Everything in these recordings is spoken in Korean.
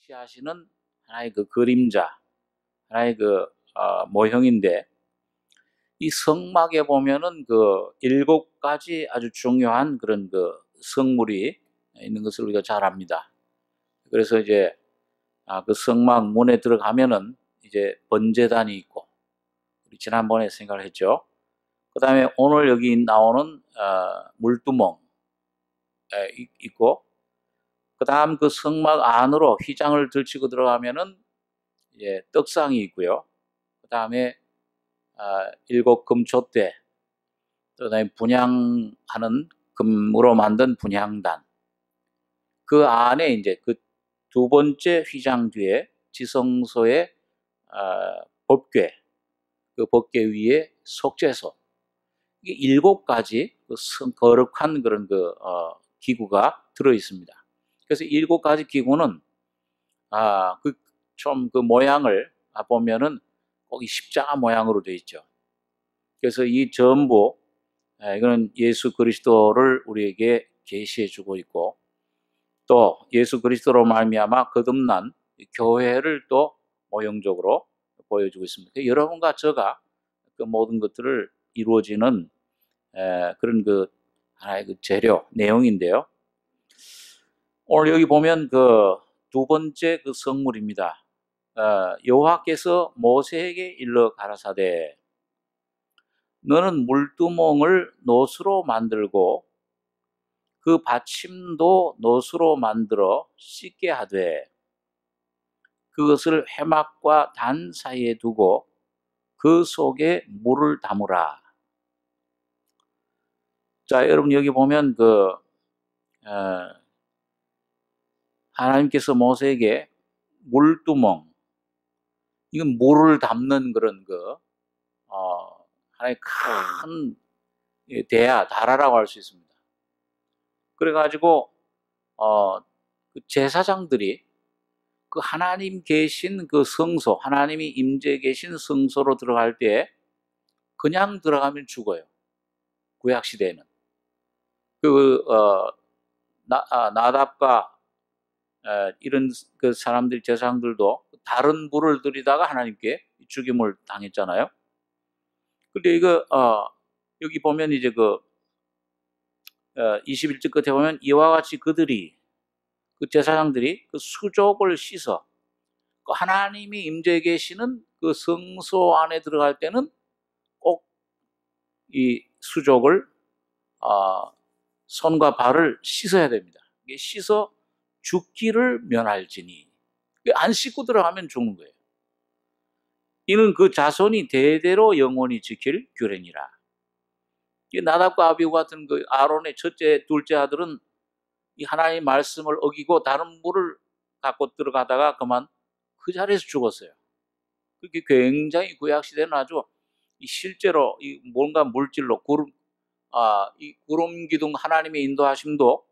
시하시는 하나의 그 그림자, 하나의 그 모형인데, 이 성막에 보면은 그 7가지 아주 중요한 그런 그 성물이 있는 것을 우리가 잘 압니다. 그래서 이제 그 성막 문에 들어가면은 이제 번제단이 있고, 우리 지난번에 생각을 했죠. 그 다음에 오늘 여기 나오는 물두멍 있고, 그 다음 그 성막 안으로 휘장을 들치고 들어가면은 이제 떡상이 있고요. 그 다음에 7금촛대, 그 다음에 분향하는 금으로 만든 분향단, 그 안에 이제 그 두 번째 휘장 뒤에 지성소의 법궤, 그 법궤 위에 속죄소, 이게 7가지 그 거룩한 그런 그 기구가 들어 있습니다. 그래서 7가지 기구는 그 좀 그 모양을 보면은 꼭 이 십자가 모양으로 되어 있죠. 그래서 이 전부 이거는 예수 그리스도를 우리에게 계시해 주고 있고, 또 예수 그리스도로 말미암아 거듭난 교회를 또 모형적으로 보여주고 있습니다. 여러분과 저가 그 모든 것들을 이루어지는 그런 그 하나의 그 재료 내용인데요. 오늘 여기 보면 그 두 번째 그 성물입니다. 여호와께서 모세에게 일러 가라사대, 너는 물두멍을 노수로 만들고 그 받침도 노수로 만들어 씻게 하되, 그것을 회막과 단 사이에 두고 그 속에 물을 담으라. 자, 여러분 여기 보면 그 하나님께서 모세에게 물두멍, 이건 물을 담는 그런 그 하나의 큰 다라라고 할 수 있습니다. 그래가지고 그 제사장들이 그 하나님 계신 그 성소, 하나님이 임재 계신 성소로 들어갈 때 그냥 들어가면 죽어요. 구약 시대에는 그 나답과 이런 그 사람들, 제사장들도 다른 불을 들이다가 하나님께 죽임을 당했잖아요. 근데 이거 여기 보면 이제 그 21절 끝에 보면 이와 같이 그들이, 그 제사장들이 그 수족을 씻어 그 하나님이 임재 계시는 그 성소 안에 들어갈 때는 꼭 이 수족을 손과 발을 씻어야 됩니다. 이게 씻어 죽기를 면할지니, 안 씻고 들어가면 죽는 거예요. 이는 그 자손이 대대로 영원히 지킬 규례니라. 나답과 아비후 같은 그 아론의 첫째, 둘째 아들은 이 하나님의 말씀을 어기고 다른 물을 갖고 들어가다가 그만 그 자리에서 죽었어요. 그게 굉장히 구약 시대는 아주 실제로 이 뭔가 물질로 이 구름 기둥 하나님의 인도하심도,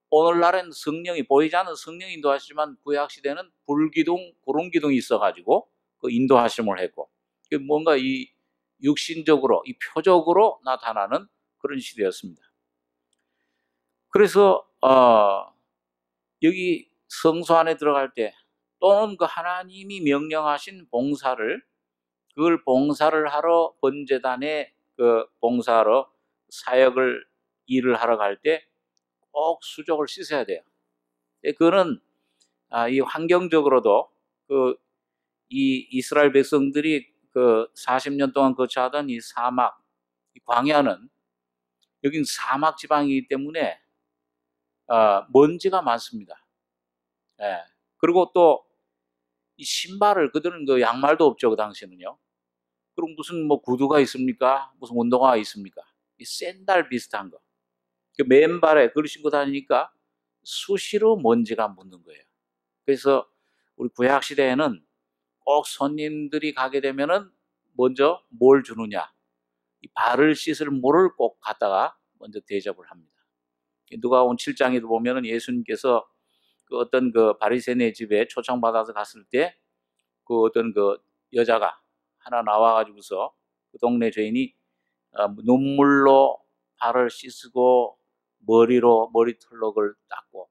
오늘날은 성령이 보이지 않는 성령이 인도하시지만 구약 시대는 불기둥, 구름 기둥이 있어가지고 그 인도하심을 했고, 뭔가 이 육신적으로, 이 표적으로 나타나는 그런 시대였습니다. 그래서 여기 성소 안에 들어갈 때, 또는 그 하나님이 명령하신 봉사를, 그걸 봉사를 하러 번제단에 그 봉사하러 사역을 일을 하러 갈 때 꼭 수족을 씻어야 돼요. 그거는 이 환경적으로도 이 이스라엘 백성들이 그 40년 동안 거처하던 이 사막, 이 광야는 여긴 사막 지방이기 때문에 먼지가 많습니다. 그리고 또 이 신발을, 그들은 그 양말도 없죠, 그 당시에는요. 그럼 무슨 뭐 구두가 있습니까? 무슨 운동화가 있습니까? 이 샌들 비슷한 거. 그 맨발에 그걸 신고 다니니까 수시로 먼지가 묻는 거예요. 그래서 우리 구약 시대에는 꼭 손님들이 가게 되면은 먼저 뭘 주느냐? 이 발을 씻을 물을 꼭 갖다가 먼저 대접을 합니다. 누가복음 7장에도 보면은 예수님께서 그 어떤 그 바리새인의 집에 초청받아서 갔을 때 그 어떤 그 여자가 하나 나와가지고서 그 동네 죄인이 눈물로 발을 씻고 머리로 머리털록을 닦고,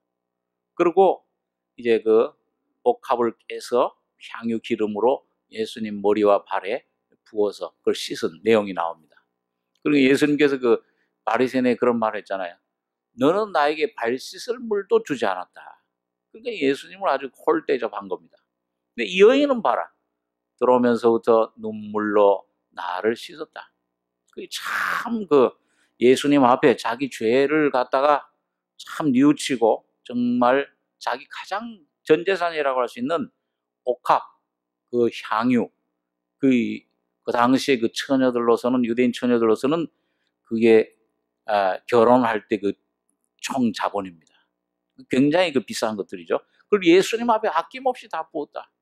그리고 이제 그 옥합을 깨서 향유 기름으로 예수님 머리와 발에 부어서 그걸 씻은 내용이 나옵니다. 그리고 예수님께서 그 바리새인에 그런 말을 했잖아요. 너는 나에게 발 씻을 물도 주지 않았다. 그러니까 예수님을 아주 홀대접한 겁니다. 근데 이 여인은 봐라. 들어오면서부터 눈물로 나를 씻었다. 그게 참 예수님 앞에 자기 죄를 갖다가 참 뉘우치고 정말 자기 가장 전 재산이라고 할 수 있는 옥합, 그 향유, 그 당시에 그 처녀들로서는, 유대인 처녀들로서는 그게 결혼할 때 그 총 자본입니다. 굉장히 비싼 것들이죠. 그걸 예수님 앞에 아낌없이 다 부었다.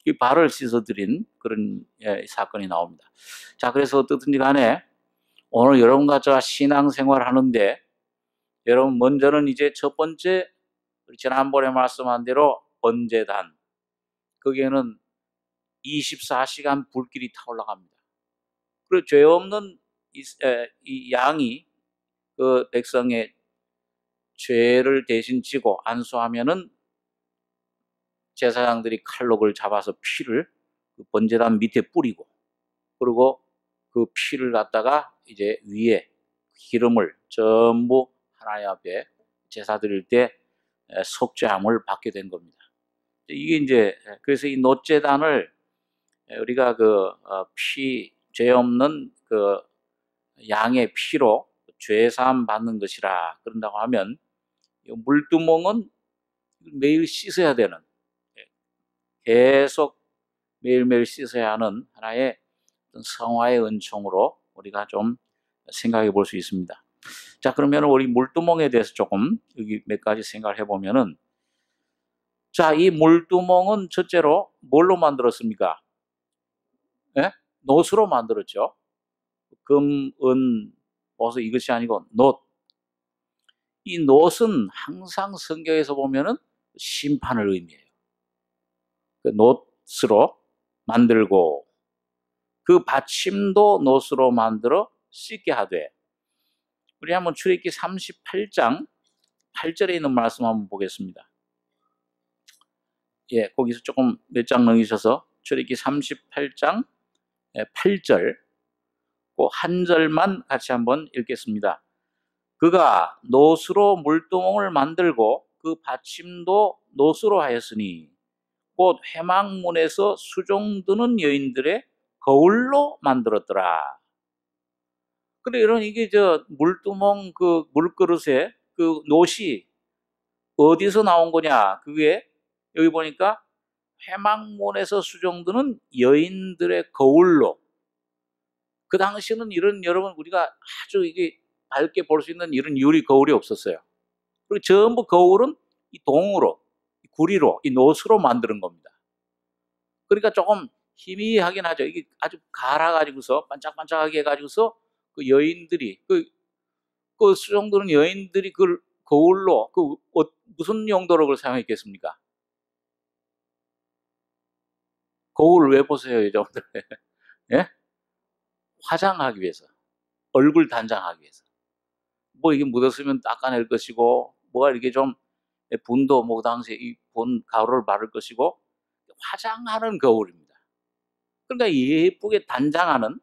이 발을 씻어드린 그런 사건이 나옵니다. 자, 그래서 어떻든지 간에 오늘 여러분과 저와 신앙생활 하는데, 여러분 먼저는 이제 첫 번째, 지난번에 말씀한 대로 번제단, 거기에는 24시간 불길이 타올라갑니다. 그리고 죄 없는 이 양이 그 백성의 죄를 대신 지고 안수하면은 제사장들이 칼로 그걸 잡아서 피를 그 번제단 밑에 뿌리고, 그리고 그 피를 갖다가 이제 위에 기름을 전부 하나님 앞에 제사 드릴 때 속죄함을 받게 된 겁니다. 이게 이제 그래서 이 놋제단을 우리가 죄 없는 그 양의 피로 죄사함 받는 것이라 그런다고 하면, 물두멍은 매일 씻어야 되는, 계속 매일매일 씻어야 하는 하나의 성화의 은총으로 우리가 좀 생각해 볼 수 있습니다. 자, 그러면 우리 물두멍에 대해서 조금 여기 몇 가지 생각을 해보면은, 자, 이 물두멍은 첫째로 뭘로 만들었습니까? 예? 놋으로 만들었죠. 금, 은, 보석 이것이 아니고 놋. 이 놋은 항상 성경에서 보면은 심판을 의미해요. 그 놋으로 만들고, 그 받침도 놋으로 만들어 씻게 하되. 우리 한번 출애굽기 38장 8절에 있는 말씀 한번 보겠습니다. 예, 거기서 조금 몇 장 넘기셔서 출애굽기 38장 8절 그 한 절만 같이 한번 읽겠습니다. 그가 놋으로 물두멍을 만들고 그 받침도 놋으로 하였으니 곧 회막문에서 수종드는 여인들의 거울로 만들었더라. 근데 이런 이게 물두멍 그 물그릇에 그 놋이 어디서 나온 거냐? 그게 여기 보니까 회막문에서 수종드는 여인들의 거울로. 그 당시는 이런, 여러분 우리가 아주 이게 밝게 볼 수 있는 이런 유리 거울이 없었어요. 그리고 전부 거울은 이 동으로, 이 구리로, 이 놋으로 만드는 겁니다. 그러니까 조금 희미하긴 하죠. 이게 아주 갈아가지고서 반짝반짝하게 해가지고서 그 여인들이 그 수종드는 여인들이 그 거울로 무슨 용도로 그걸 사용했겠습니까? 거울을 왜 보세요, 여자분들? 예? 화장하기 위해서, 얼굴 단장하기 위해서. 뭐 이게 묻었으면 닦아낼 것이고, 뭐가 이렇게 좀 분도 뭐 당시에 이 분 가루를 바를 것이고, 화장하는 거울입니다. 그러니까 예쁘게 단장하는.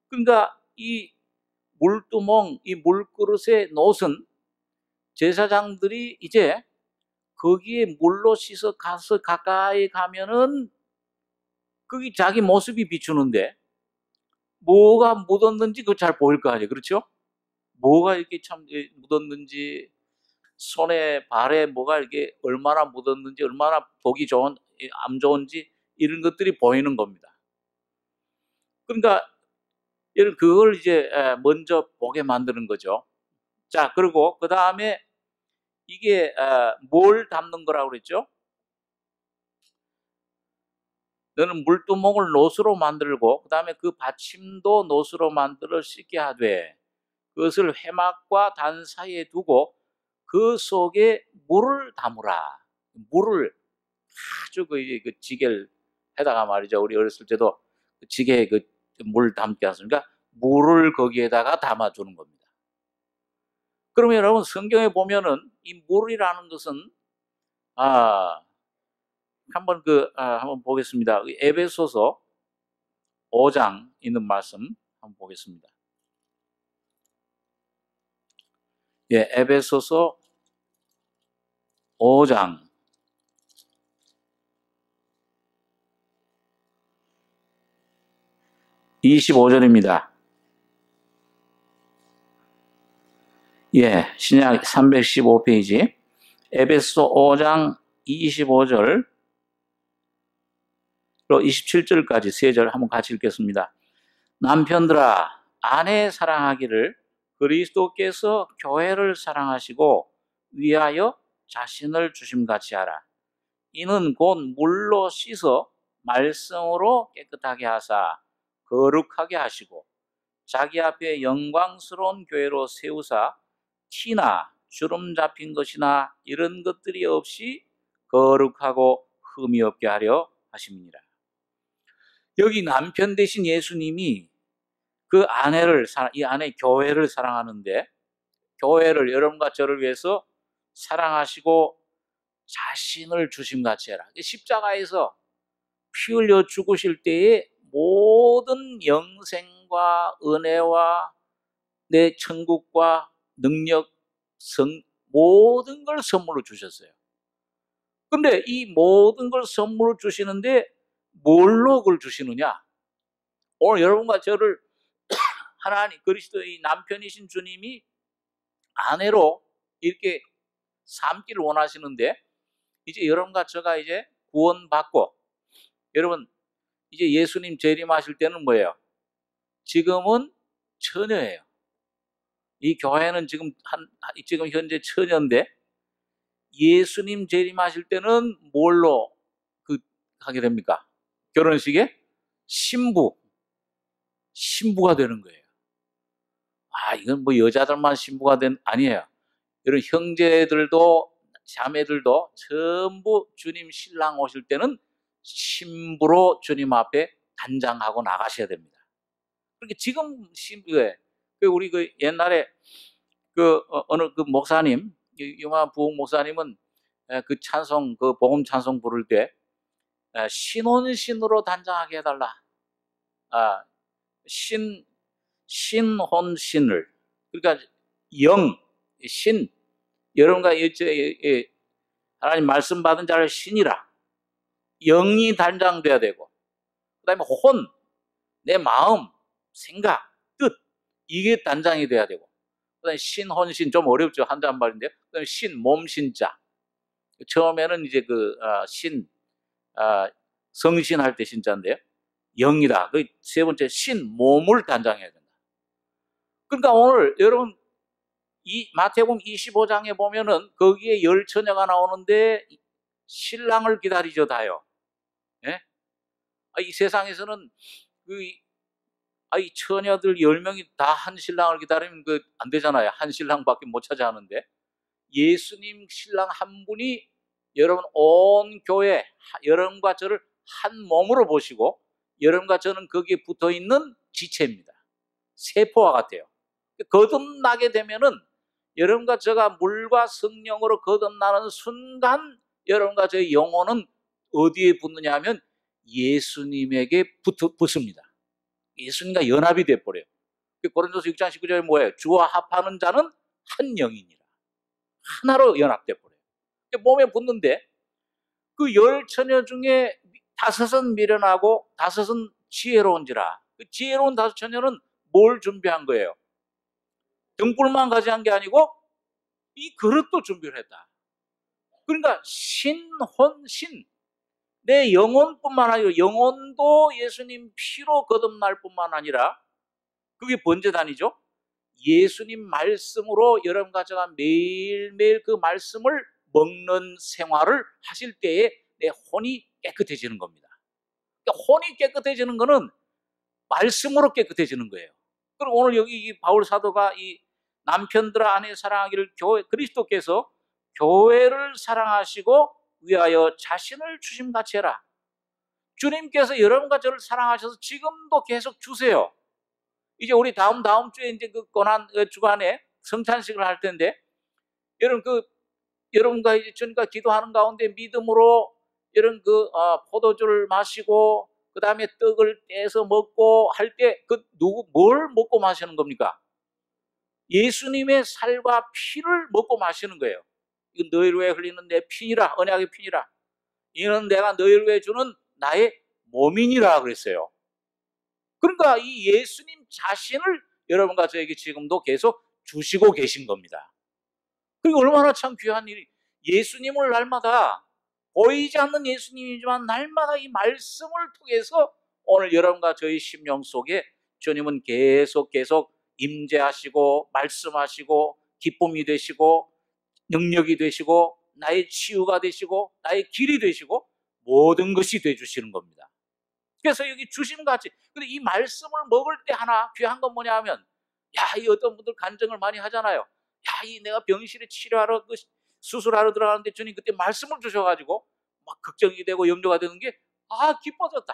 그러니까 이 물두멍, 이 물그릇의 놋은 제사장들이 이제 거기에 물로 씻어 가서 가까이 가면은 거기 자기 모습이 비추는데, 뭐가 묻었는지 그거 잘 보일 거 아니에요. 그렇죠? 뭐가 이렇게 참 묻었는지, 손에 발에 뭐가 이렇게 얼마나 묻었는지, 얼마나 보기 좋은, 안 좋은지, 이런 것들이 보이는 겁니다. 그러니까 그걸 이제 먼저 보게 만드는 거죠. 자, 그리고 그 다음에 이게 뭘 담는 거라고 그랬죠? 너는 물두멍을 놋으로 만들고 그 다음에 그 받침도 놋으로 만들어 씻게 하되 그것을 회막과 단 사이에 두고 그 속에 물을 담으라. 물을 아주 그 지게를 해다가 말이죠. 우리 어렸을 때도 지게에 물 담지 않습니까? 물을 거기에다가 담아주는 겁니다. 그러면 여러분 성경에 보면은 이 물이라는 것은 한번 한번 보겠습니다. 에베소서 5장 있는 말씀 한번 보겠습니다. 예, 에베소서 5장 25절입니다. 예, 신약 315페이지 에베소 5장 25절로 27절까지 세 절 한번 같이 읽겠습니다. 남편들아, 아내 사랑하기를 그리스도께서 교회를 사랑하시고 위하여 자신을 주심같이 하라. 이는 곧 물로 씻어 말씀으로 깨끗하게 하사 거룩하게 하시고 자기 앞에 영광스러운 교회로 세우사 티나 주름 잡힌 것이나 이런 것들이 없이 거룩하고 흠이 없게 하려 하심이니라. 여기 남편 되신 예수님이 그 이 아내 교회를 사랑하는데, 교회를 여러분과 저를 위해서 사랑하시고 자신을 주심같이 해라. 십자가에서 피 흘려 죽으실 때에 모든 영생과 은혜와 내 천국과 능력, 모든 걸 선물로 주셨어요. 근데 이 모든 걸 선물로 주시는데 뭘로 그걸 주시느냐? 오늘 여러분과 저를 하나님 그리스도의 남편이신 주님이 아내로 이렇게 삼기를 원하시는데, 이제 여러분과 저가 이제 구원받고, 여러분 이제 예수님 재림하실 때는 뭐예요? 지금은 처녀예요. 이 교회는 지금 현재 처녀인데, 예수님 재림하실 때는 뭘로 하게 됩니까? 결혼식에 신부가 되는 거예요. 이건 뭐 여자들만 신부가 아니에요. 여러분 형제들도 자매들도 전부 주님 신랑 오실 때는 신부로 주님 앞에 단장하고 나가셔야 됩니다. 그러니까 지금 신부에 우리 옛날에 어느 목사님, 유명한 부흥 목사님은 그 찬송, 복음 찬송 부를 때 신혼신으로 단장하게 해달라. 신혼신을, 그러니까 신, 여러분과 하나님 말씀 받은 자를 신이라, 영이 단장돼야 되고, 그 다음에 내 마음, 생각, 뜻, 이게 단장이 돼야 되고, 그 다음에 신혼신, 좀 어렵죠, 한자한 말인데요. 그 다음에 몸신자. 처음에는 이제 성신할 때 신자인데요. 영이다. 세 번째, 몸을 단장해야 된다. 그러니까 오늘 여러분 이 마태복음 25장에 보면은 거기에 10처녀가 나오는데 신랑을 기다리죠, 다요. 예? 이 세상에서는 이 처녀들 10명이 다 한 신랑을 기다리면 안 되잖아요. 한 신랑밖에 못 차지하는데, 예수님 신랑 한 분이 여러분 온 교회, 여러분과 저를 한 몸으로 보시고, 여러분과 저는 거기에 붙어 있는 지체입니다. 세포와 같아요. 거듭나게 되면은 여러분과 저가 물과 성령으로 거듭나는 순간 여러분과 저의 영혼은 어디에 붙느냐 하면 예수님에게 붙습니다. 예수님과 연합이 돼버려요. 고린도서 6장 19절에 뭐예요? 주와 합하는 자는 한 영이니라. 하나로 연합돼 버려요. 몸에 붙는데 그 10처녀 중에 5은 미련하고 5은 지혜로운지라. 그 지혜로운 5처녀는 뭘 준비한 거예요? 등불만 가져간 게 아니고 이 그릇도 준비를 했다. 그러니까 신혼신, 내 영혼뿐만 아니라 영혼도 예수님 피로 거듭날 뿐만 아니라 그게 번제단이죠. 예수님 말씀으로 여러분과 제가 매일매일 그 말씀을 먹는 생활을 하실 때에 내 혼이 깨끗해지는 겁니다. 그러니까 혼이 깨끗해지는 거는 말씀으로 깨끗해지는 거예요. 그럼 오늘 여기 이 바울 사도가 이 남편들아 아내 사랑하기를 그리스도께서 교회를 사랑하시고 위하여 자신을 주심같이 해라. 주님께서 여러분과 저를 사랑하셔서 지금도 계속 주세요. 이제 우리 다음 주에 이제 고난 주간에 성찬식을 할 텐데, 여러분과 이제 주님과 기도하는 가운데 믿음으로 이런 포도주를 마시고 그 다음에 떡을 떼서 먹고 할 때 뭘 먹고 마시는 겁니까? 예수님의 살과 피를 먹고 마시는 거예요. 이건 너희를 위해 흘리는 내 피니라, 언약의 피니라. 이는 내가 너희를 위해 주는 나의 몸이니라 그랬어요. 그러니까 이 예수님 자신을 여러분과 저에게 지금도 계속 주시고 계신 겁니다. 그리고 얼마나 참 귀한 일이, 예수님을 날마다 보이지 않는 예수님이지만 날마다 이 말씀을 통해서 오늘 여러분과 저희 심령 속에 주님은 계속 임재하시고 말씀하시고 기쁨이 되시고 능력이 되시고 나의 치유가 되시고 나의 길이 되시고 모든 것이 되주시는 겁니다. 그래서 여기 주심같이, 근데 이 말씀을 먹을 때 하나 귀한 건 뭐냐 하면, 이 어떤 분들 간증을 많이 하잖아요. 이 내가 병실에 치료하러 수술하러 들어가는데 주님 그때 말씀을 주셔가지고 막 걱정이 되고 염려가 되는 게 기뻐졌다.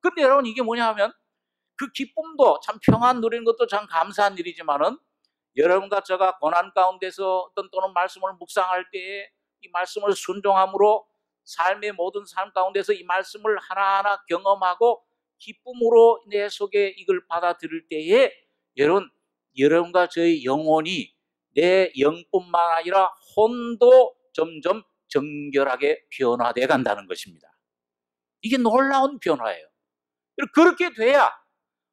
그런데 여러분 이게 뭐냐 하면, 그 기쁨도 참 평안 누리는 것도 참 감사한 일이지만은 여러분과 제가 고난 가운데서 또는 말씀을 묵상할 때에 이 말씀을 순종함으로 삶의 모든 삶 가운데서 이 말씀을 하나하나 경험하고 기쁨으로 내 속에 이걸 받아들일 때에 여러분과 저의 영혼이 내 영뿐만 아니라 혼도 점점 정결하게 변화되어 간다는 것입니다. 이게 놀라운 변화예요. 그렇게 돼야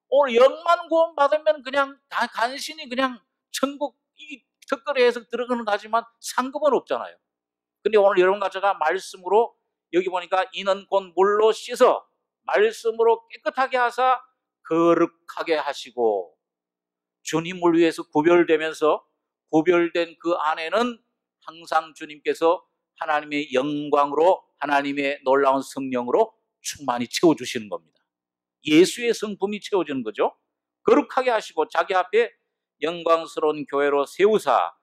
오늘 영만 구원받으면 그냥 간신히 그냥 천국 이 턱걸이에서 들어가는 거지만 상급은 없잖아요. 근데 오늘 여러분과 제가 말씀으로 여기 보니까 이는 곧 물로 씻어 말씀으로 깨끗하게 하사 거룩하게 하시고, 주님을 위해서 구별되면서 구별된 그 안에는 항상 주님께서 하나님의 영광으로 하나님의 놀라운 성령으로 충만히 채워주시는 겁니다. 예수의 성품이 채워지는 거죠. 거룩하게 하시고 자기 앞에 영광스러운 교회로 세우사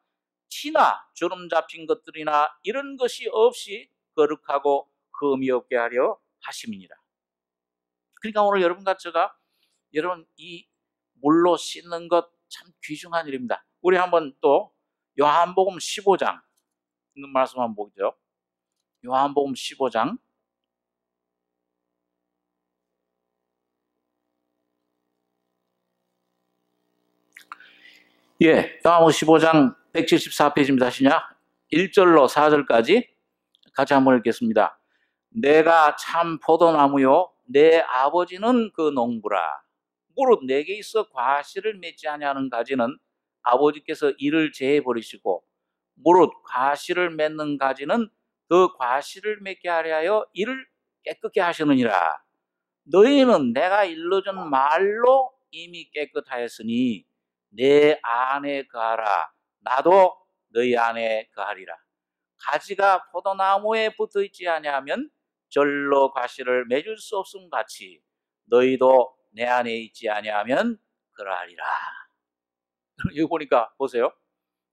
티나 주름 잡힌 것들이나 이런 것이 없이 거룩하고 흠이 없게 하려 하심이니라. 그러니까 오늘 여러분과 제가 여러분 이 물로 씻는 것 참 귀중한 일입니다. 우리 한번 또 요한복음 15장 있는 말씀 한번 보죠. 요한복음 15장 요한복음 15장 174페이지입니다. 시냐 1절로 4절까지 같이 한번 읽겠습니다. 내가 참 포도나무요 내 아버지는 그 농부라. 무릇 내게 있어 과실을 맺지 아니하는 가지는 아버지께서 이를 제해 버리시고, 무릇 과실을 맺는 가지는 그 과실을 맺게 하려 하여 이를 깨끗게 하시느니라. 너희는 내가 일러준 말로 이미 깨끗하였으니 내 안에 거하라. 나도 너희 안에 거하리라. 가지가 포도나무에 붙어 있지 아니하면 절로 과실을 맺을 수 없음 같이 너희도 내 안에 있지 아니하면 그러하리라. 여기 보니까 보세요.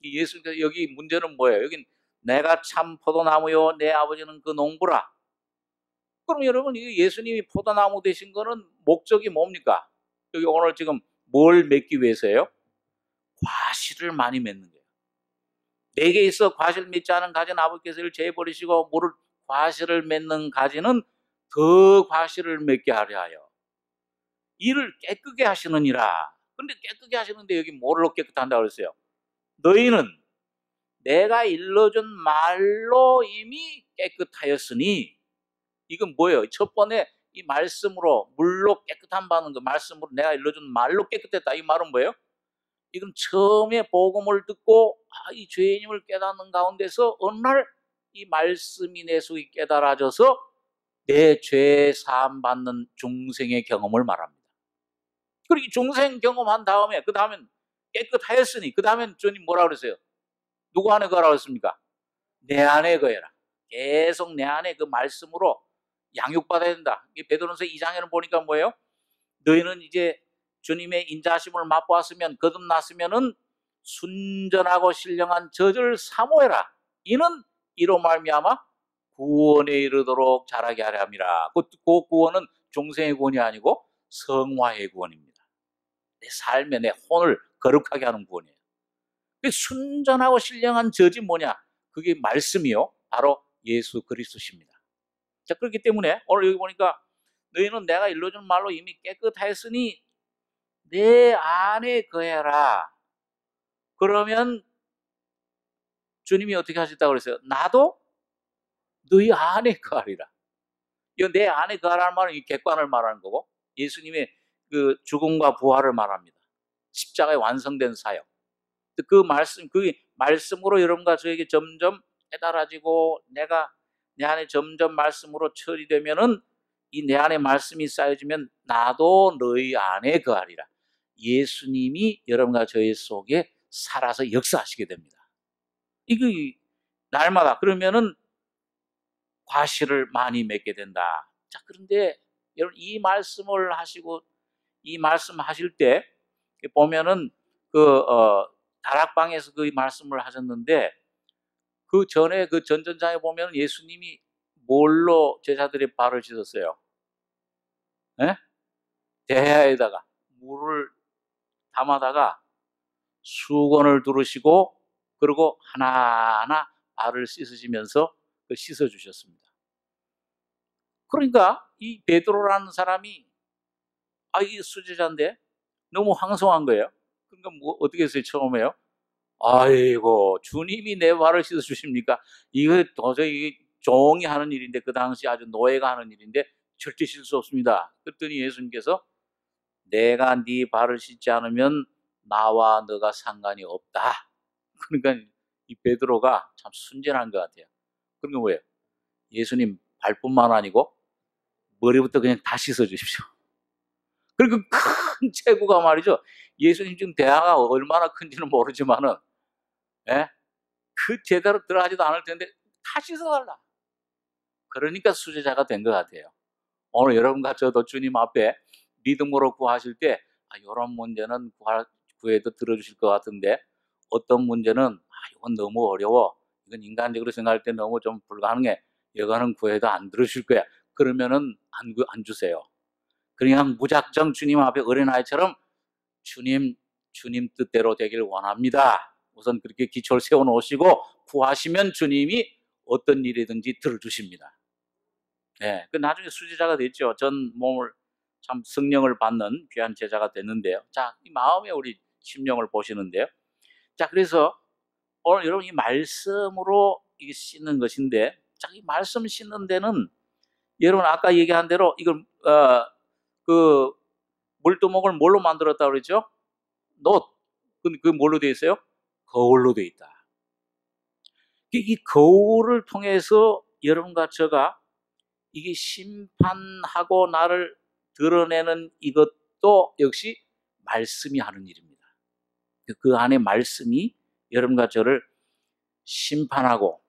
예수님께서 여기 문제는 뭐예요? 여긴 내가 참 포도나무요 내 아버지는 그 농부라. 그럼 여러분 예수님이 포도나무 되신 거는 목적이 뭡니까? 여기 오늘 지금 뭘 맺기 위해서예요? 과실을 많이 맺는 거예요. 내게 있어 과실 맺지 않은 가지는 아버지께서 이를 제해버리시고, 무릇 과실을 맺는 가지는 더 과실을 맺게 하려 하여 이를 깨끗게 하시느니라. 그런데 깨끗게 하시는데 여기 뭐로 깨끗한다고 그랬어요? 너희는 내가 일러준 말로 이미 깨끗하였으니. 이건 뭐예요? 첫 번에 이 말씀으로 물로 깨끗한 바는 그 말씀으로 내가 일러준 말로 깨끗했다. 이 말은 뭐예요? 이건 처음에 복음을 듣고 이 죄인임을 깨닫는 가운데서 어느 날 이 말씀이 내 속에 깨달아져서 내 죄 사함 받는 중생의 경험을 말합니다. 그리고 이 중생 경험한 다음에 그 다음엔 깨끗하였으니 그 다음엔 주님 뭐라 그랬어요? 누구 안에 거하라고 했습니까? 내 안에 거해라. 계속 내 안에 그 말씀으로 양육받아야 된다. 베드로전서 2장에는 보니까 뭐예요? 너희는 이제 주님의 인자하심을 맛보았으면 거듭났으면은 순전하고 신령한 젖을 사모해라. 이는 이로 말미암아 구원에 이르도록 자라게 하려 함이라. 그 구원은 중생의 구원이 아니고 성화의 구원입니다. 내 삶에 내 혼을 거룩하게 하는 구원이에요. 순전하고 신령한 젖이 뭐냐? 그게 말씀이요 바로 예수 그리스도십니다. 자, 그렇기 때문에 오늘 여기 보니까 너희는 내가 일러준 말로 이미 깨끗하였으니 내 안에 거해라. 그러면 주님이 어떻게 하셨다고 그랬어요? 나도 너희 안에 거하리라. 이거 내 안에 거하라는 말은 이 객관을 말하는 거고, 예수님의 그 죽음과 부활을 말합니다. 십자가에 완성된 사역. 그 말씀으로 여러분과 저에게 점점 깨달아지고 내가 내 안에 점점 말씀으로 처리되면은 이 내 안에 말씀이 쌓여지면 나도 너희 안에 거하리라. 예수님이 여러분과 저희 속에 살아서 역사하시게 됩니다. 이거 날마다 그러면은 과실을 많이 맺게 된다. 자, 그런데 여러분 이 말씀을 하시고 이 말씀 하실 때 보면은 다락방에서 그 말씀을 하셨는데 그 전에 그 전전장에 보면 예수님이 뭘로 제자들의 발을 씻었어요? 예? 대야에다가 물을 담아다가 수건을 두르시고 그리고 하나하나 발을 씻으시면서 씻어 주셨습니다. 그러니까 이 베드로라는 사람이 이 수제자인데 너무 황송한 거예요. 그러니까 뭐 어떻게 했어요? 처음에요? 아이고, 주님이 내 발을 씻어 주십니까? 이거 도저히 종이 하는 일인데, 그 당시 아주 노예가 하는 일인데 절대 씻을 수 없습니다. 그랬더니 예수님께서 내가 네 발을 씻지 않으면 나와 너가 상관이 없다. 그러니까 이 베드로가 참 순진한 것 같아요. 그러니까 뭐예요? 예수님 발뿐만 아니고 머리부터 그냥 다 씻어 주십시오. 그리고 큰 체구가 말이죠. 예수님 지금 대화가 얼마나 큰지는 모르지만은, 예? 그 제대로 들어가지도 않을 텐데 다 씻어달라. 그러니까 수제자가 된 것 같아요. 오늘 여러분과 저도 주님 앞에 믿음으로 구하실 때 이런 문제는 구해도 들어주실 것 같은데 어떤 문제는 이건 너무 어려워, 이건 인간적으로 생각할 때 너무 좀 불가능해, 이거는 구해도 안 들어주실 거야. 그러면은 안 주세요. 그냥 무작정 주님 앞에 어린아이처럼 주님 뜻대로 되길 원합니다. 우선 그렇게 기초를 세워놓으시고 구하시면 주님이 어떤 일이든지 들어주십니다. 네, 그 나중에 수제자가 됐죠. 전 몸을 참 성령을 받는 귀한 제자가 됐는데요. 자, 이 마음에 우리 심령을 보시는데요. 자, 그래서 오늘 여러분 이 말씀으로 이게 씻는 것인데, 자, 이 말씀 씻는 데는 여러분 아까 얘기한 대로 이걸 그 물두목을 뭘로 만들었다 그랬죠? 놋. 그 뭘로 되어 있어요? 거울로 되어 있다. 이 거울을 통해서 여러분과 저가 이게 심판하고 나를 드러내는 이것도 역시 말씀이 하는 일입니다. 그 안에 말씀이 여러분과 저를 심판하고,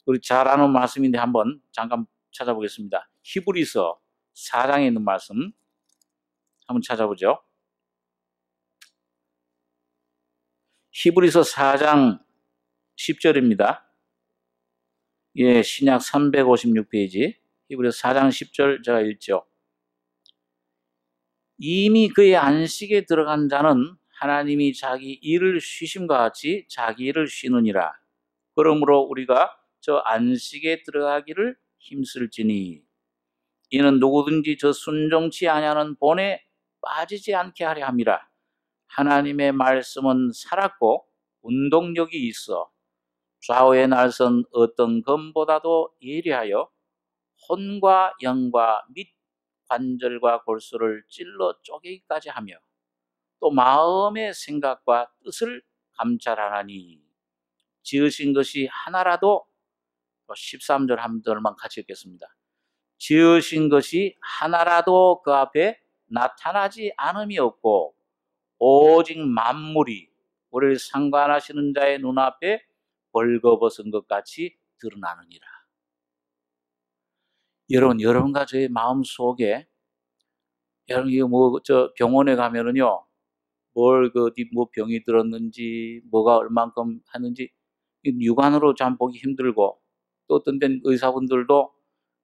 우리 잘 아는 말씀인데 한번 잠깐 찾아보겠습니다. 히브리서 4장에 있는 말씀 한번 찾아보죠. 히브리서 4장 10절입니다. 예, 신약 356페이지. 히브리서 4장 10절 제가 읽죠. 이미 그의 안식에 들어간 자는 하나님이 자기 일을 쉬심과 같이 자기 일을 쉬느니라. 그러므로 우리가 저 안식에 들어가기를 힘쓸지니 이는 누구든지 저 순종치 아니하는 본에 빠지지 않게 하려 함이라. 하나님의 말씀은 살았고 운동력이 있어 좌우의 날선 어떤 검보다도 예리하여 혼과 영과 및 관절과 골수를 찔러 쪼개기까지 하며 또 마음의 생각과 뜻을 감찰하나니 지으신 것이 하나라도, 13절 한 절만 같이 읽겠습니다. 지으신 것이 하나라도 그 앞에 나타나지 않음이 없고 오직 만물이 우리를 상관하시는 자의 눈앞에 벌거벗은 것 같이 드러나느니라. 여러분과 저의 마음 속에, 여러분 저 병원에 가면은요, 뭐 병이 들었는지 뭐가 얼만큼 하는지 육안으로 참 보기 힘들고, 또 어떤 데는 의사분들도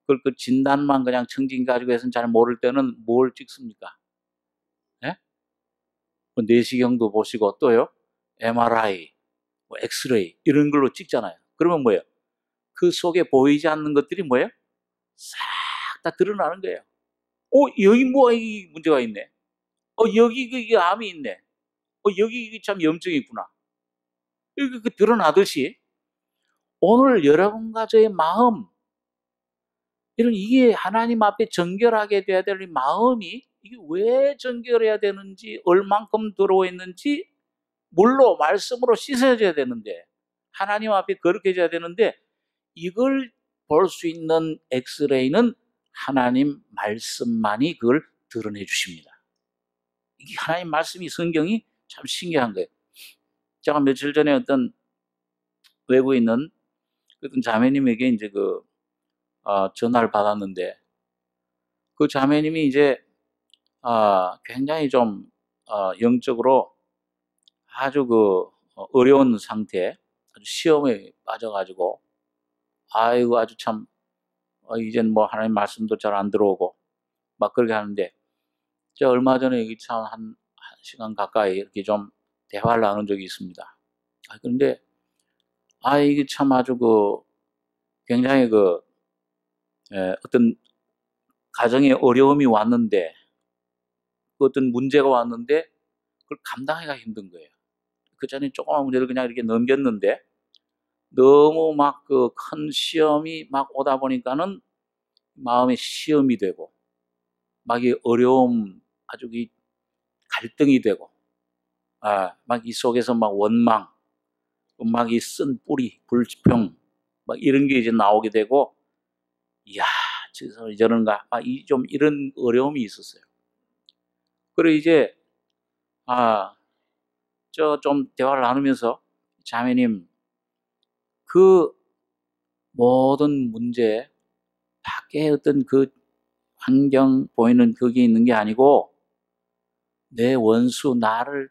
그 진단만 그냥 청진 가지고 해서는 잘 모를 때는 뭘 찍습니까? 예? 뭐 내시경도 보시고 또요, MRI, 뭐 엑스레이 이런 걸로 찍잖아요. 그러면 뭐예요? 그 속에 보이지 않는 것들이 뭐예요? 싹 다 드러나는 거예요. 여기 뭐가 이 문제가 있네. 여기 이게 암이 있네. 여기 이게 참 염증이 있구나. 이렇게 드러나듯이 오늘 여러분과 저의 마음, 이런 이게 하나님 앞에 정결하게 돼야 될 이 마음이 이게 왜 정결해야 되는지, 얼만큼 들어와 있는지 물로 말씀으로 씻어져야 되는데, 하나님 앞에 거룩해져야 되는데, 이걸 볼 수 있는 엑스레이는 하나님 말씀만이 그걸 드러내 주십니다. 이게 하나님 말씀이, 성경이 참 신기한 거예요. 제가 며칠 전에 어떤 외국에 있는 어떤 자매님에게 이제 전화를 받았는데, 그 자매님이 이제 굉장히 좀 영적으로 아주 어려운 상태, 아주 시험에 빠져가지고, 아이고 아주 참 이젠 뭐 하나님 말씀도 잘 안 들어오고 막 그렇게 하는데, 제가 얼마 전에 여기 참 한 시간 가까이 이렇게 좀 대화를 나눈 적이 있습니다. 그런데 이게 참 아주 굉장히 어떤 가정에 어려움이 왔는데, 어떤 문제가 왔는데 그걸 감당하기가 힘든 거예요. 그 전에 조그만 문제를 그냥 이렇게 넘겼는데, 너무 막 큰 시험이 막 오다 보니까는 마음에 시험이 되고, 막 이 어려움, 아주 이 갈등이 되고, 막 이 속에서 막 원망, 막 이 쓴 뿌리, 불평, 막 이런 게 이제 나오게 되고, 이야, 저런가, 좀 이런 어려움이 있었어요. 그래 이제 저 좀 대화를 나누면서, 자매님, 그 모든 문제 밖에 어떤 그 환경 보이는 그게 있는 게 아니고, 내 원수 나를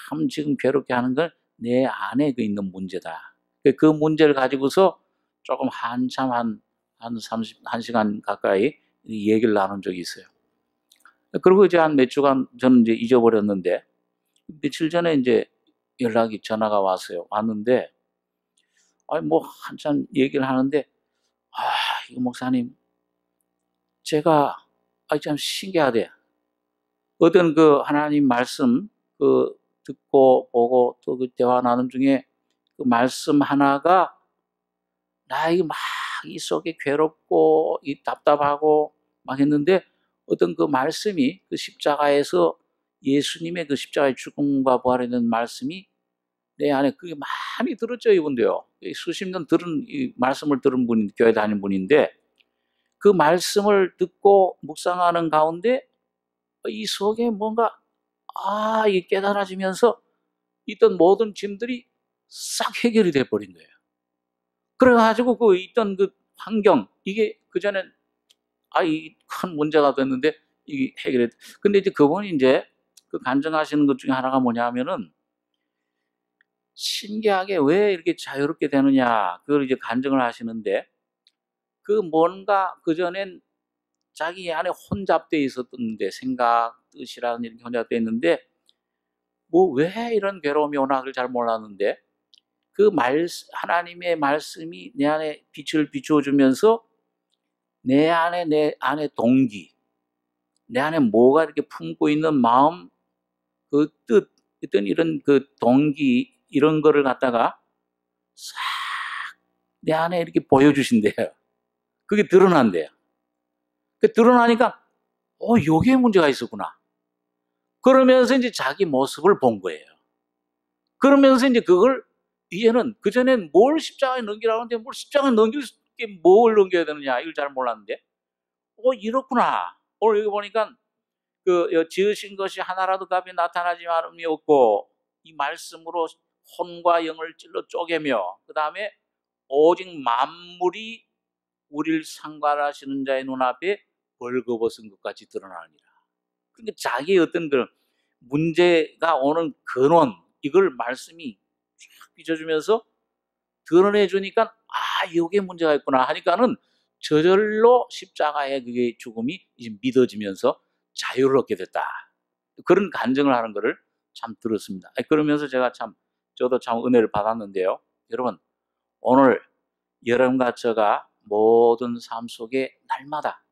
참 지금 괴롭게 하는 건 내 안에 있는 문제다. 그 문제를 가지고서 조금 한참 한 1시간 가까이 얘기를 나눈 적이 있어요. 그리고 이제 한 몇 주간 저는 이제 잊어버렸는데, 며칠 전에 이제 전화가 왔는데, 뭐 한참 얘기를 하는데, 이거 목사님, 제가 참 신기하대. 어떤 하나님 말씀 듣고 보고 또 대화 나눔 중에 그 말씀 하나가 나에게 막 이 속에 괴롭고 답답하고 막 했는데, 어떤 그 말씀이 십자가에서 예수님의 십자가의 죽음과 부활에 대한 말씀이 내 안에 그게 많이 들었죠. 이분도요. 수십 년 이 말씀을 들은 분이 교회 다니는 분인데, 그 말씀을 듣고 묵상하는 가운데 이 속에 뭔가 이게 깨달아지면서 있던 모든 짐들이 싹 해결이 돼버린 거예요. 그래가지고 있던 환경, 이게 그전엔 이 큰 문제가 됐는데 이게 해결했. 근데 이제 그분이 이제 간증하시는 것 중에 하나가 뭐냐 하면은, 신기하게 왜 이렇게 자유롭게 되느냐, 그걸 이제 간증을 하시는데, 뭔가 그전엔 자기 안에 혼잡돼 있었던데, 생각, 뜻이라는 이렇게 혼잡돼 있는데, 왜 이런 괴로움이 오나 그걸 잘 몰랐는데, 하나님의 말씀이 내 안에 빛을 비추어주면서 내 안에 동기, 내 안에 뭐가 이렇게 품고 있는 마음, 뜻, 어떤 이런 동기, 이런 거를 갖다가 싹 내 안에 이렇게 보여주신대요. 그게 드러난대요. 드러나니까, 여기에 문제가 있었구나. 그러면서 이제 자기 모습을 본 거예요. 그러면서 이제 그걸 이제는, 그전엔 뭘 십자가에 넘기라고 하는데, 뭘 십자가에 넘길 게 뭘 넘겨야 되느냐, 이걸 잘 몰랐는데, 이렇구나. 오늘 여기 보니까 지으신 것이 하나라도 값이 나타나지 않음이 없고, 이 말씀으로 혼과 영을 찔러 쪼개며, 그 다음에 오직 만물이 우리를 상관하시는 자의 눈앞에 벌거벗은 것 같이 드러나느니라. 그러니까 자기의 어떤 문제가 오는 근원, 이걸 말씀이 쫙 비춰주면서 드러내주니까, 이게 문제가 있구나 하니까는 저절로 십자가의 그게 죽음이 이제 믿어지면서 자유를 얻게 됐다. 그런 간증을 하는 것을 참 들었습니다. 그러면서 저도 참 은혜를 받았는데요. 여러분, 오늘 여러분과 제가 모든 삶 속에 날마다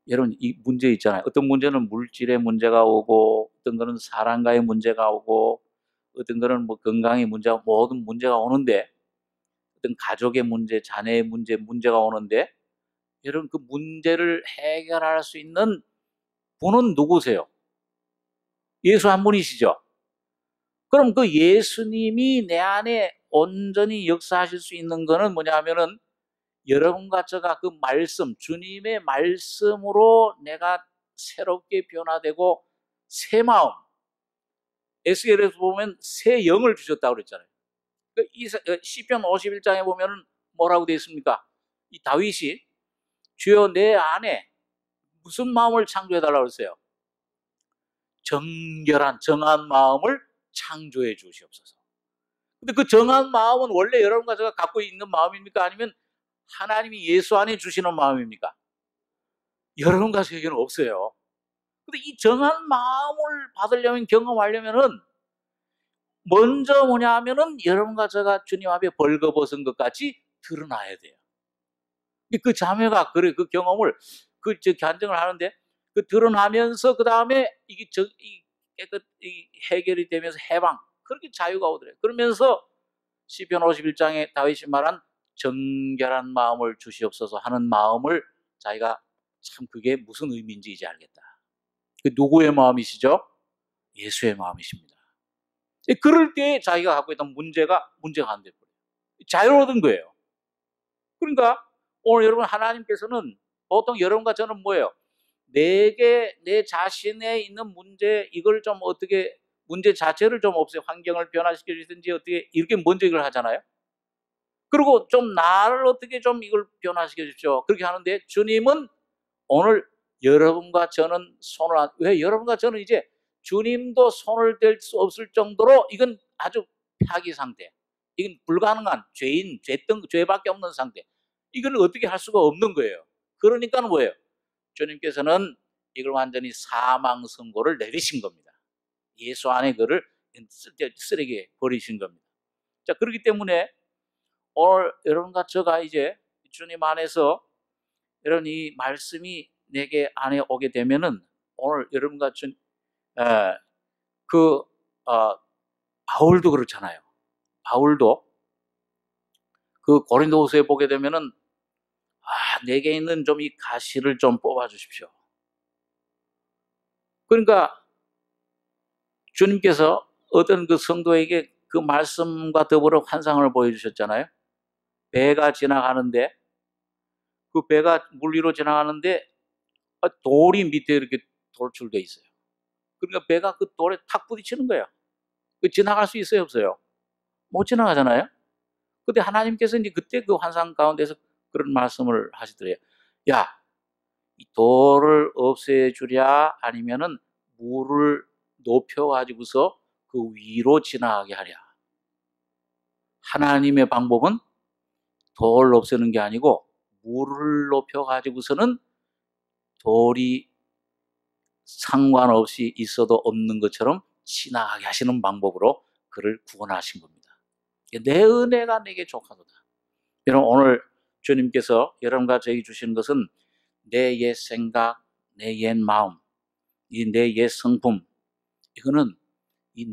여러분 이 문제 있잖아요. 어떤 문제는 물질의 문제가 오고 어떤 거는 사람과의 문제가 오고 어떤 거는 뭐 건강의 문제가 모든 문제가 오는데 어떤 가족의 문제, 자녀의 문제가 오는데 여러분 그 문제를 해결할 수 있는 분은 누구세요? 예수 한 분이시죠. 그럼 그 예수님이 내 안에 온전히 역사하실 수 있는 거는 뭐냐 하면은 여러분과 저가 그 말씀, 주님의 말씀으로 내가 새롭게 변화되고 새 마음, 에스겔에서 보면 새 영을 주셨다고 그랬잖아요. 시편 51장에 보면은 뭐라고 되어 있습니까? 이 다윗이 주여 내 안에 무슨 마음을 창조해달라고 그랬어요? 정결한 정한 마음을 창조해 주시옵소서. 근데 그 정한 마음은 원래 여러분과 제가 갖고 있는 마음입니까? 아니면 하나님이 예수 안에 주시는 마음입니까? 여러분과 저에게는 없어요. 근데 이 정한 마음을 받으려면, 경험하려면은 먼저 뭐냐 하면은 여러분과 제가 주님 앞에 벌거벗은 것 같이 드러나야 돼요. 그 자매가 그래 그 경험을 간증을 하는데 그 드러나면서 그 다음에 이 해결이 되면서 해방 그렇게 자유가 오더래요. 그러면서 시편 51장에 다윗이 말한 정결한 마음을 주시옵소서 하는 마음을 자기가 참 그게 무슨 의미인지 이제 알겠다. 그 누구의 마음이시죠? 예수의 마음이십니다. 그럴 때 자기가 갖고 있던 문제가 안 돼버려요. 자유를 얻은 거예요. 그러니까 오늘 여러분 하나님께서는 보통 여러분과 저는 뭐예요? 내게 내 자신에 있는 문제 이걸 좀 어떻게 문제 자체를 좀 없애요. 환경을 변화시켜 주든지 어떻게 이렇게 먼저 이걸 하잖아요. 그리고 좀 나를 어떻게 좀 이걸 변화시켜 주십시오. 그렇게 하는데 주님은 오늘 여러분과 저는 왜 여러분과 저는 이제 주님도 손을 댈 수 없을 정도로 이건 아주 파기 상태. 이건 불가능한 죄밖에 없는 상태. 이걸 어떻게 할 수가 없는 거예요. 그러니까 뭐예요? 주님께서는 이걸 완전히 사망 선고를 내리신 겁니다. 예수 안에 그를 쓰레기에 버리신 겁니다. 자, 그렇기 때문에 오늘 여러분과 저가 이제 주님 안에서 여러분 이 말씀이 내게 안에 오게 되면은 오늘 여러분과 그 바울도 그렇잖아요. 바울도 그 고린도후서에 보게 되면은 내게 있는 좀 이 가시를 좀 뽑아 주십시오. 그러니까 주님께서 어떤 그 성도에게 그 말씀과 더불어 환상을 보여주셨잖아요. 배가 지나가는데 그 배가 물 위로 지나가는데 돌이 밑에 이렇게 돌출돼 있어요. 그러니까 배가 그 돌에 탁 부딪히는 거예요. 그 지나갈 수 있어요, 없어요? 못 지나가잖아요. 근데 하나님께서 이제 그때 그 환상 가운데서 그런 말씀을 하시더래요. 야, 이 돌을 없애주랴 아니면은 물을 높여가지고서 그 위로 지나가게 하랴. 하나님의 방법은 돌을 없애는 게 아니고 물을 높여가지고서는 돌이 상관없이 있어도 없는 것처럼 지나가게 하시는 방법으로 그를 구원하신 겁니다. 내 은혜가 내게 족하도다. 여러분 오늘 주님께서 여러분과 저에게 주시는 것은 내 옛 생각, 내 옛 마음, 내 옛 성품 이거는 이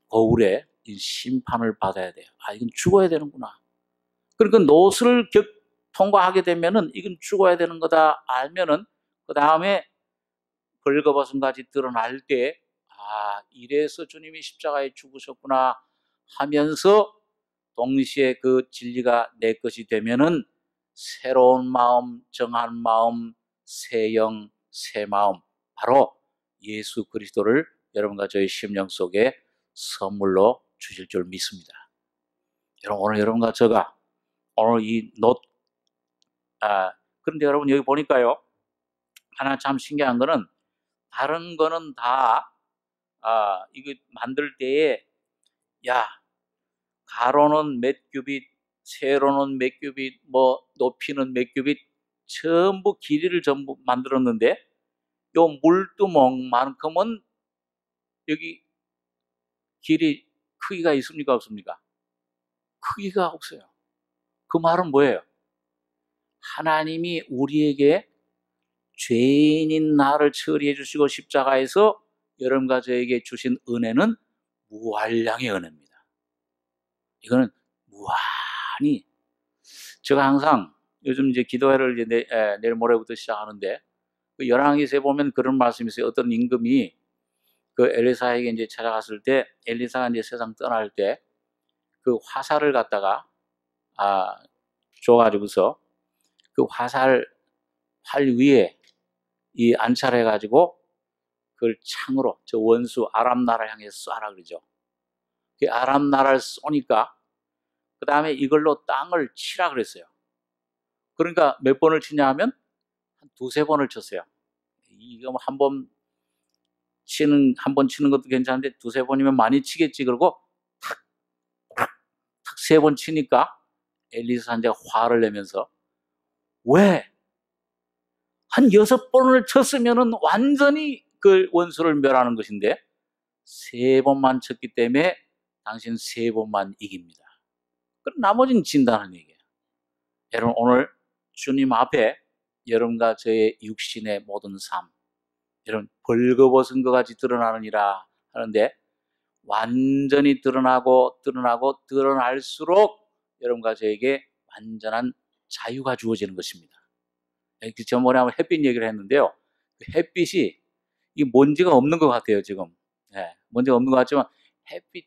거울에 이 심판을 받아야 돼요. 이건 죽어야 되는구나. 그러니까 노스를 통과하게 되면은 이건 죽어야 되는 거다 알면은 그 다음에 벌거벗음까지 드러날 때 이래서 주님이 십자가에 죽으셨구나 하면서 동시에 그 진리가 내 것이 되면은 새로운 마음, 정한 마음, 새 영, 새 마음 바로 예수 그리스도를 여러분과 저희 심령 속에 선물로 주실 줄 믿습니다. 여러분 오늘 여러분과 저가 오늘 그런데 여러분 여기 보니까요 하나 참 신기한 거는 다른 거는 다 이거 만들 때에 가로는 몇 규빗, 세로는 몇 규빗, 뭐 높이는 몇 규빗 전부 길이를 전부 만들었는데 요 물두멍만큼은 여기 길이 크기가 있습니까 없습니까? 크기가 없어요. 그 말은 뭐예요? 하나님이 우리에게 죄인인 나를 처리해 주시고 십자가에서 여러분과 저에게 주신 은혜는 무한량의 은혜입니다. 이거는 무한히, 제가 항상 요즘 이제 기도회를 이제 내일 모레부터 시작하는데, 그 열왕기서에 보면 그런 말씀이 있어요. 어떤 임금이 그 엘리사에게 이제 찾아갔을 때, 엘리사가 이제 세상 떠날 때 그 화살을 갖다가 줘가지고서 그 활 위에 이 안찰해가지고 그걸 창으로 저 원수 아람 나라를 향해 쏴라 그러죠. 그 아람 나라를 쏘니까 그 다음에 이걸로 땅을 치라 그랬어요. 그러니까 몇 번을 치냐 하면 한 두세 번을 쳤어요. 이거 한 번 치는 것도 괜찮은데 두세 번이면 많이 치겠지. 그러고 탁 세 번 치니까 엘리사 이제 화를 내면서, 왜? 한 6번을 쳤으면은 완전히 그 원수를 멸하는 것인데 3번만 쳤기 때문에 당신 3번만 이깁니다. 그럼 나머지는 진다는 얘기예요. 여러분, 오늘 주님 앞에 여러분과 저의 육신의 모든 삶, 여러분 벌거벗은 것 같이 드러나느니라 하는데, 완전히 드러날수록 여러분과 저에게 완전한 자유가 주어지는 것입니다. 저번에 한번 햇빛 얘기를 했는데요. 햇빛이 이 먼지가 없는 것 같아요, 지금. 먼지가 없는 것 같지만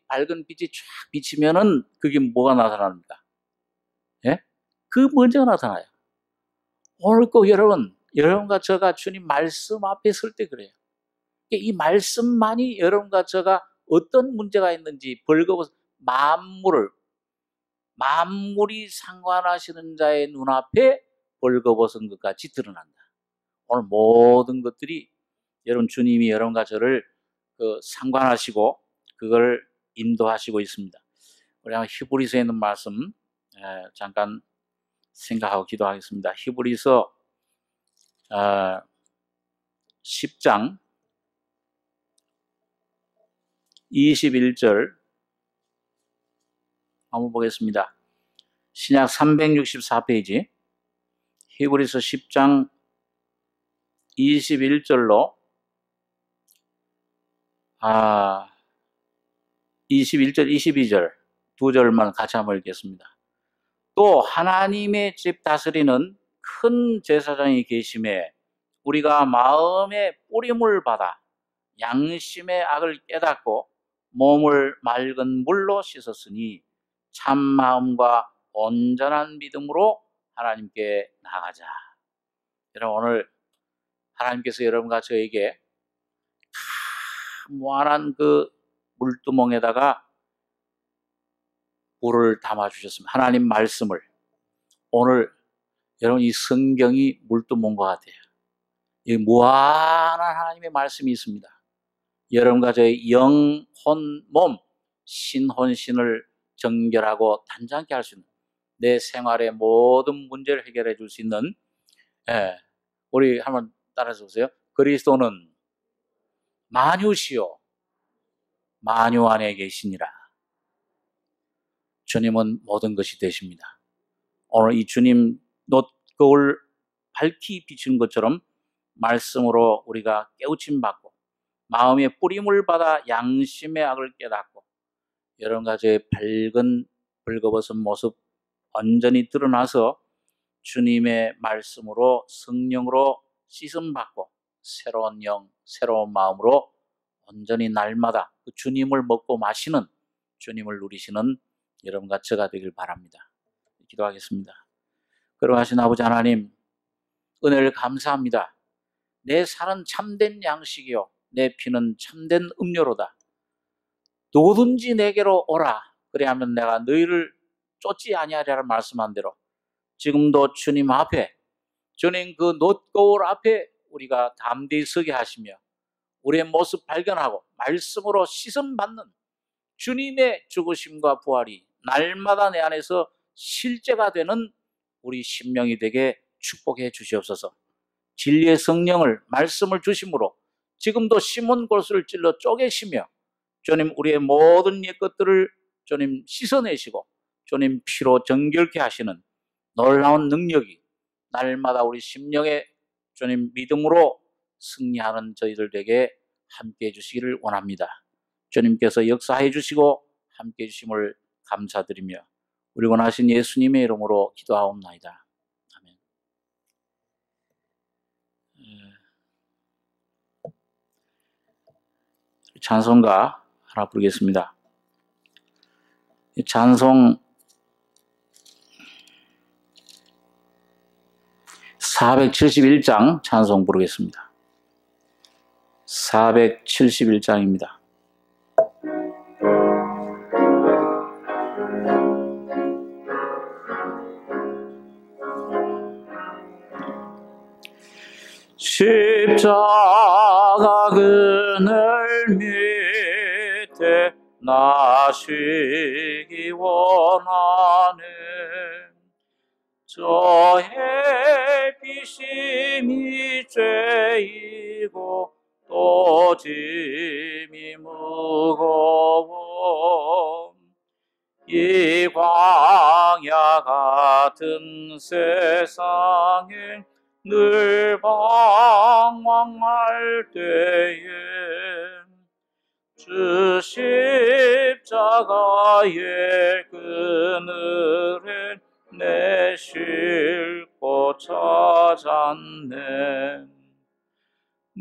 밝은 빛이 쫙 비치면은 그게 뭐가 나타납니까? 그 먼지가 나타나요. 오늘 꼭 여러분과 저가 주님 말씀 앞에 설 때 그래요. 이 말씀만이 여러분과 저가 어떤 문제가 있는지 벌거벗은 만물이 상관하시는 자의 눈앞에 벌거벗은 것 같이 드러난다. 오늘 모든 것들이 여러분, 주님이 여러분과 저를 상관하시고 그걸 인도하시고 있습니다. 우리 한번 히브리서에 있는 말씀 잠깐 생각하고 기도하겠습니다. 히브리서 10장 21절 한번 보겠습니다. 신약 364페이지 히브리서 10장 21절로 21절, 22절 두 절만 같이 한번 읽겠습니다. 또 하나님의 집 다스리는 큰 제사장이 계심에 우리가 마음의 뿌림을 받아 양심의 악을 깨닫고 몸을 맑은 물로 씻었으니 참 마음과 온전한 믿음으로 하나님께 나가자. 여러분, 오늘 하나님께서 여러분과 저에게 무한한 그 물두멍에다가 물을 담아주셨습니다. 하나님 말씀을. 오늘 여러분, 이 성경이 물두멍과 같아요. 이 무한한 하나님의 말씀이 있습니다. 여러분과 저의 영, 혼, 몸, 신혼신을 정결하고 단장케 할 수 있는, 내 생활의 모든 문제를 해결해 줄 수 있는, 우리 한번 따라서 보세요. 그리스도는 만유시요 만유 안에 계시니라. 주님은 모든 것이 되십니다. 오늘 이 주님 놋거울 밝히 비추는 것처럼 말씀으로 우리가 깨우침 받고 마음의 뿌림을 받아 양심의 악을 깨닫고 여러분과 저의 밝은 벌거벗은 모습 온전히 드러나서 주님의 말씀으로 성령으로 씻음 받고 새로운 영, 새로운 마음으로 온전히 날마다 그 주님을 먹고 마시는, 주님을 누리시는 여러분과 저가 되길 바랍니다. 기도하겠습니다. 거룩하신 아버지 하나님, 은혜를 감사합니다. 내 살은 참된 양식이요 내 피는 참된 음료로다. 누구든지 내게로 오라. 그래야면 내가 너희를 쫓지 아니하리라 말씀한 대로 지금도 주님 앞에, 주님 그 놋거울 앞에 우리가 담대히 서게 하시며 우리의 모습 발견하고 말씀으로 씻음 받는 주님의 죽으심과 부활이 날마다 내 안에서 실제가 되는 우리 심령이 되게 축복해 주시옵소서. 진리의 성령을, 말씀을 주심으로 지금도 심은 골수를 찔러 쪼개시며 주님 우리의 모든 옛 것들을 주님 씻어내시고 주님 피로 정결케 하시는 놀라운 능력이 날마다 우리 심령의 주님 믿음으로 승리하는 저희들 에게 함께해 주시기를 원합니다. 주님께서 역사해 주시고 함께해 주심을 감사드리며 우리 원하신 예수님의 이름으로 기도하옵나이다. 아멘. 찬송가 하나 부르겠습니다. 찬송 471장 찬송 부르겠습니다. 471장입니다. 십자가 그늘 밑에 나시기 원하네. 저 햇빛이 죄이고 또 짐이 무거워 이 광야 같은 세상에 늘 방황할 때에 주 십자가의 그늘에 내 쉴곳 찾았네.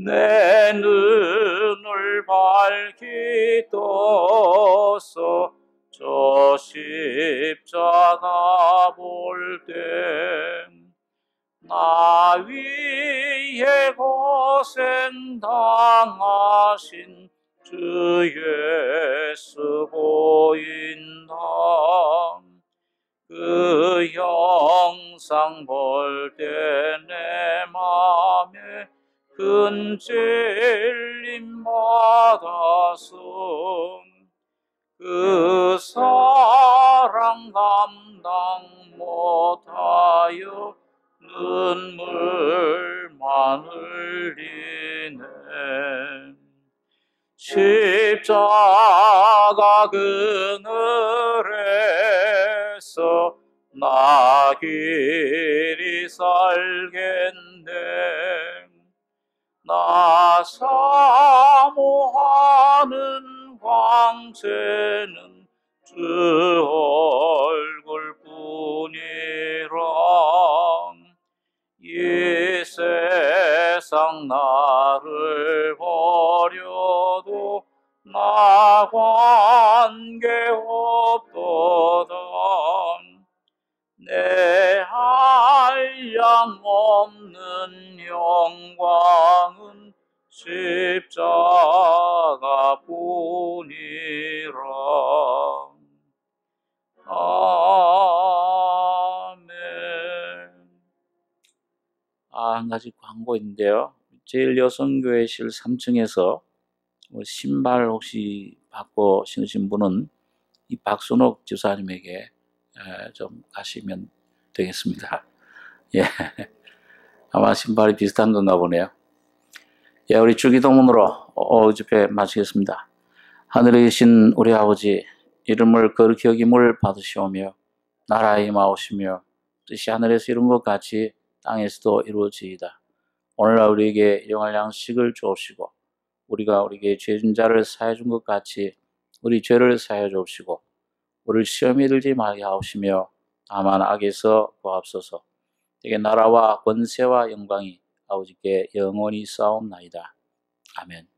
내 눈을 밝히 떠서 저 십자가 볼 때 나 위에 고생 당하신 주 예수 보인다. 그 형상 볼 때 내 맘에 큰 찔림 받아서 그 사랑 감당 못하여 눈물만 흘리네. 십자가 그늘에서 나 길이 살겠네. 나 사모하는 광채는 주 얼굴뿐이라. 이 세상 나를 버려도 나 관계없도다. 내 한량 없는 영광은 십자가 뿐이라. 아멘. 한 가지 광고인데요. 제일여성교회실 3층에서 신발 혹시 받고 신으신 분은 이 박순옥 집사님에게 좀 가시면 되겠습니다. 예. 아마 신발이 비슷한 건가 보네요. 예, 우리 주기도문으로 어집회 마치겠습니다. 하늘에 계신 우리 아버지, 이름을 거룩히 여김을 받으시오며 나라에 임하오시며 뜻이 하늘에서 이룬 것 같이 땅에서도 이루어지이다. 오늘날 우리에게 일용할 양식을 주옵시고 우리가 우리에게 죄진 자를 사해 준 것 같이 우리 죄를 사해 주옵시고 우리를 시험에 들지 말게 하옵시며 다만 악에서 구하옵소서. 되게 나라와 권세와 영광이 아버지께 영원히 싸움나이다. 아멘.